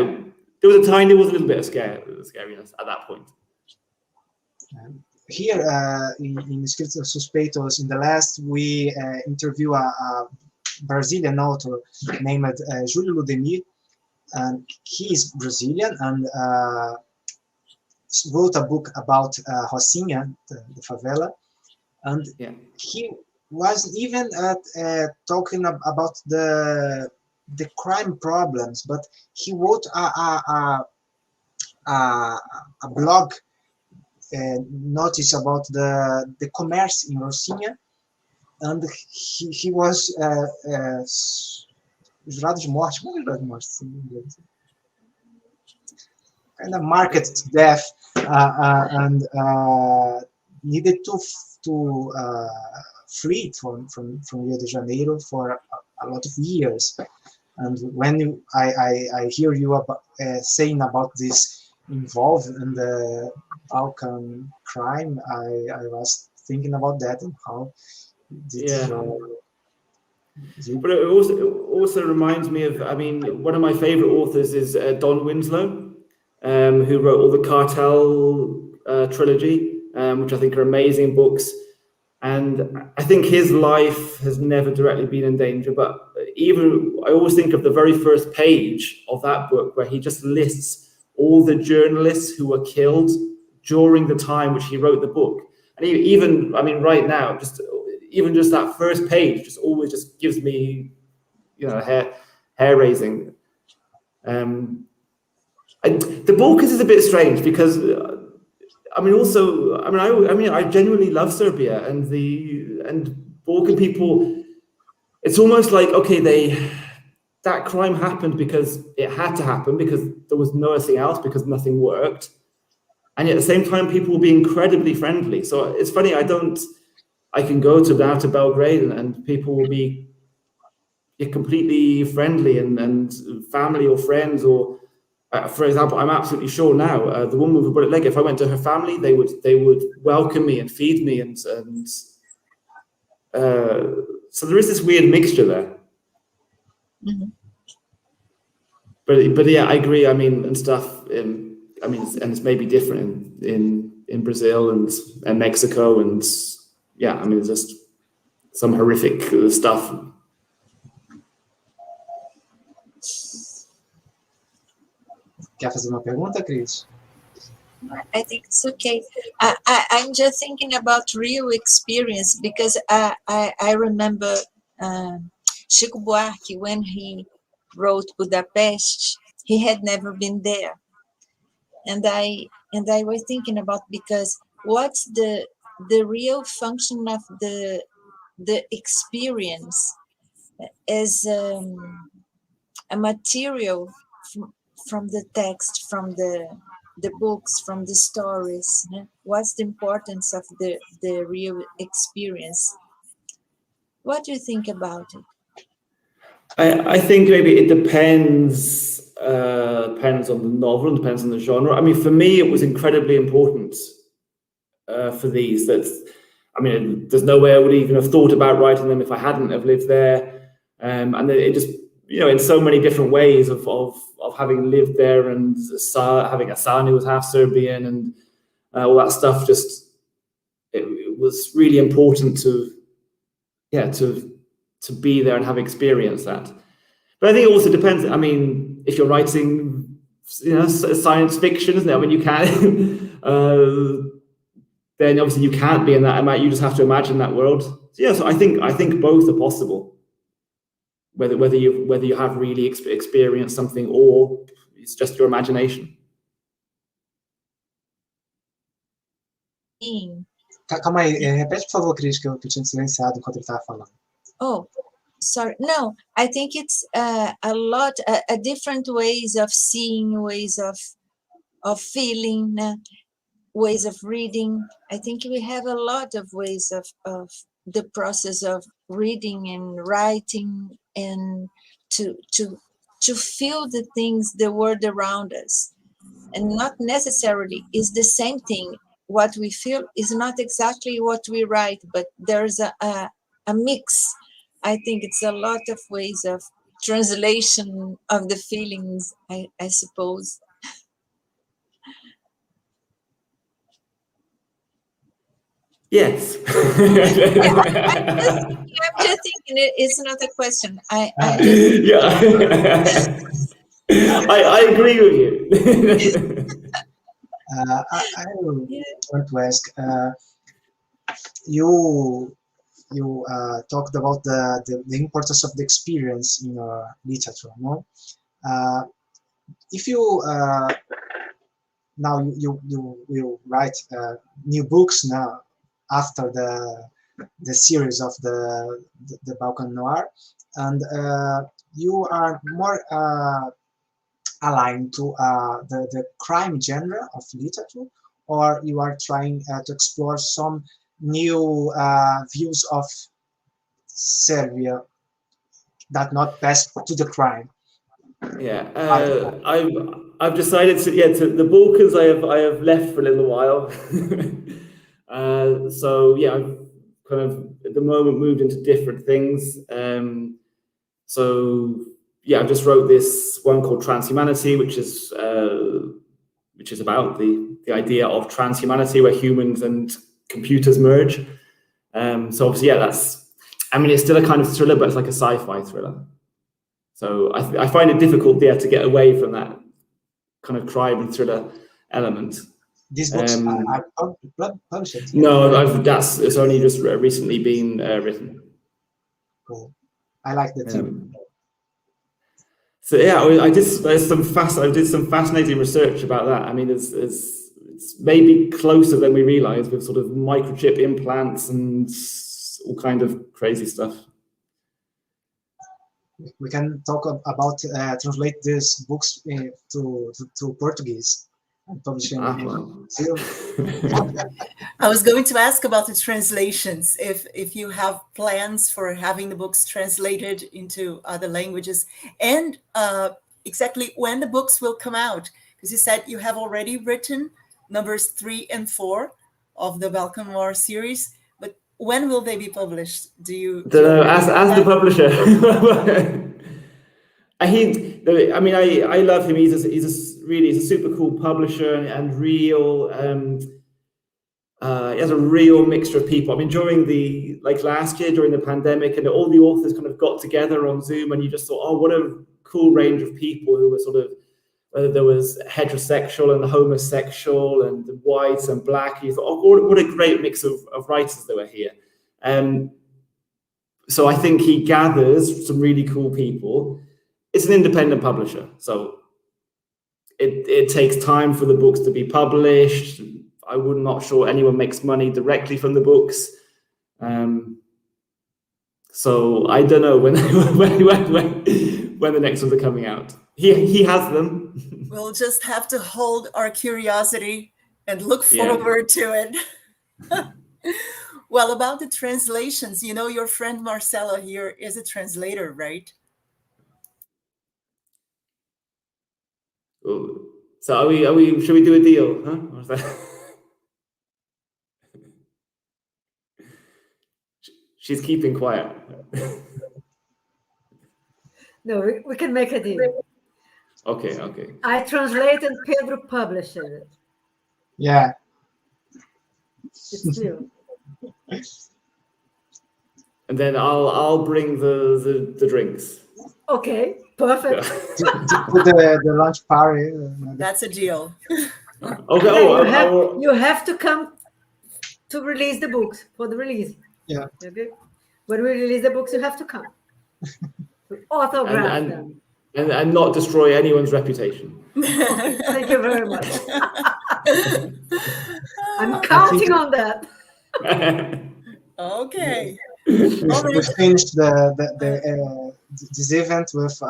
Speaker 2: there was a little bit of scariness at that point.
Speaker 3: Here in ESCRITOS Suspeitos, in the last, we interview a Brazilian author named Júlio Ludemir, and he is Brazilian and wrote a book about Rocinha, the favela, and he was even talking about the crime problems, but he wrote a blog notice about the commerce in Rocinha, and he was jurado de morte. Como é jurado de morte em inglês? Kind of market to death, and needed to flee from Rio de Janeiro for a lot of years. And when I hear you saying about this involved in the Balkan crime, I was thinking about that and how
Speaker 2: But it also reminds me of, one of my favorite authors is Don Winslow, who wrote all the Cartel trilogy, which I think are amazing books. And I think his life has never directly been in danger, but even I always think of the very first page of that book where he just lists all the journalists who were killed during the time which he wrote the book. And even right now, just that first page just always just gives me, hair raising. And the Balkans is a bit strange because, I genuinely love Serbia and Balkan people. It's almost like, okay, that crime happened because it had to happen because there was nothing else, because nothing worked. And yet at the same time, people will be incredibly friendly. So it's funny, I can go to Belgrade and people will be completely friendly and family or friends, or for example, I'm absolutely sure now, the woman with a bullet leg, if I went to her family, they would welcome me and feed me, and so there is this weird mixture there.
Speaker 5: Mm-hmm.
Speaker 2: But yeah, I agree. And stuff. And it's maybe different in Brazil and Mexico, and yeah, it's just some horrific stuff.
Speaker 3: Quer fazer uma pergunta, Cris?
Speaker 5: I think it's okay. I'm just thinking about real experience because I remember Chico Buarque, when he wrote Budapest, he had never been there. And I was thinking about, because what's the real function of the experience as a material from the text, from the books, from the stories. What's the importance of the real experience? What do you think about it?
Speaker 2: I think maybe it depends on the novel, depends on the genre. I mean, for me, it was incredibly important for these. I mean, there's no way I would even have thought about writing them if I hadn't have lived there. And it just, in so many different ways of having lived there and having a son who was half Serbian and all that stuff, just it was really important to be there and have experienced that. But I think it also depends. I mean, if you're writing, science fiction, isn't it? I mean, you can, then obviously you can't be in that. You just have to imagine that world. So I think both are possible. Whether you have really experienced something or it's just your imagination.
Speaker 3: Calma aí, repete por favor, Cris, que eu tinha silenciado enquanto ele estava falando.
Speaker 5: Oh, sorry. No, I think it's a different ways of seeing, ways of feeling, ways of reading. I think we have a lot of ways of the process of reading and writing, and to feel the things, the world around us, and not necessarily is the same thing. What we feel is not exactly what we write, but there's a mix. I think it's a lot of ways of translation of the feelings, I suppose.
Speaker 2: Yes.
Speaker 5: I'm just thinking it's not a question. I
Speaker 2: agree with you.
Speaker 3: I want to ask, you talked about the importance of the experience in your literature, no? If you now you will write new books now after the series of the Balkan Noir, and you are more aligned to the crime genre of literature, or you are trying to explore some new views of Serbia that not best to the crime?
Speaker 2: Yeah, I've decided to the Balkans I have left for a little while. So yeah, I've kind of at the moment moved into different things. So yeah, I just wrote this one called Transhumanity, which is about the idea of transhumanity, where humans and computers merge. So obviously, yeah, it's still a kind of thriller, but it's like a sci-fi thriller. So I find it difficult there to get away from that kind of crime and thriller element.
Speaker 3: These books are published?
Speaker 2: No, it's only just recently been written.
Speaker 3: Cool. I like the theme.
Speaker 2: So yeah, I did some fascinating research about that. I mean, it's maybe closer than we realize, with sort of microchip implants and all kind of crazy stuff.
Speaker 3: We can talk about translate these books to Portuguese and publish in film.
Speaker 1: I was going to ask about the translations, if you have plans for having the books translated into other languages, and exactly when the books will come out, because you said you have already written numbers 3 and 4 of the Balkan War series, but when will they be published?
Speaker 2: As the publisher? I love him. He's a super cool publisher and real. He has a real mixture of people. I mean, during last year during the pandemic, and all the authors kind of got together on Zoom, and you just thought, oh, what a cool range of people who were sort of whether there was heterosexual and homosexual and white and black. You thought, oh, what a great mix of writers that were here. So I think he gathers some really cool people. It's an independent publisher, so it takes time for the books to be published. I'm not sure anyone makes money directly from the books. So I don't know when the next ones are coming out. He has them.
Speaker 1: We'll just have to hold our curiosity and look forward to it. Well, about the translations, you know, your friend Marcela here is a translator, right?
Speaker 2: Ooh. So are we? Should we do a deal? Huh? Or is that... She's keeping quiet.
Speaker 4: No, we can make a deal.
Speaker 2: Okay.
Speaker 4: I translated, Pedro published it.
Speaker 3: Yeah.
Speaker 4: It's deal.
Speaker 2: And then I'll bring the drinks.
Speaker 4: Okay, perfect.
Speaker 3: Put the lunch party.
Speaker 1: That's a deal.
Speaker 2: Okay.
Speaker 4: You have to come to release the books for the release.
Speaker 3: Yeah.
Speaker 4: Okay. When we release the books, you have to come. Autograph them.
Speaker 2: And not destroy anyone's reputation.
Speaker 4: Okay, thank you very much. I'm counting on that.
Speaker 1: Okay.
Speaker 3: We finished this event with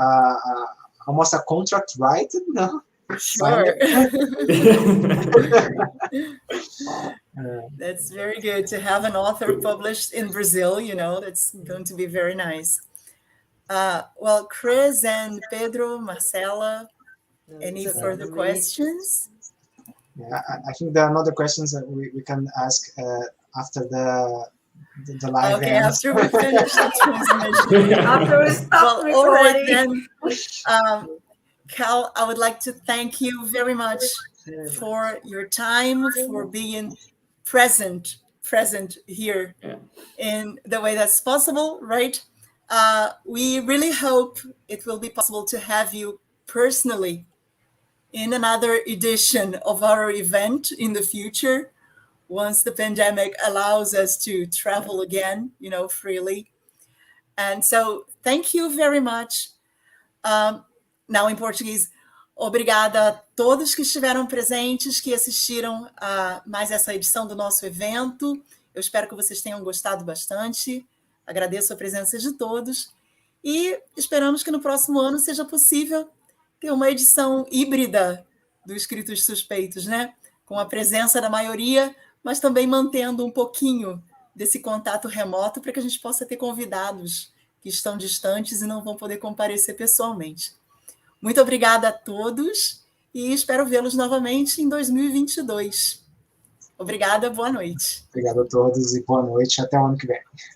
Speaker 3: almost a contract, right? No.
Speaker 1: Sure. That's very good to have an author published in Brazil. You know, that's going to be very nice. Well, Chris and Pedro, Marcela, any further questions?
Speaker 3: Yeah, I think there are other questions that we can ask after the live.
Speaker 1: Okay, after we finish the transmission.
Speaker 4: After we stop recording.
Speaker 1: All right then. Cal, I would like to thank you very much for your time, for being present here in the way that's possible, right? We really hope it will be possible to have you personally in another edition of our event in the future, once the pandemic allows us to travel again, you know, freely. And so thank you very much. Now em português, obrigada a todos que estiveram presentes, que assistiram a mais essa edição do nosso evento. Eu espero que vocês tenham gostado bastante. Agradeço a presença de todos e esperamos que no próximo ano seja possível ter uma edição híbrida do Escritos Suspeitos, né? Com a presença da maioria, mas também mantendo um pouquinho desse contato remoto para que a gente possa ter convidados que estão distantes e não vão poder comparecer pessoalmente. Muito obrigada a todos e espero vê-los novamente em 2022. Obrigada, boa noite.
Speaker 3: Obrigado a todos e boa noite. Até o ano que vem.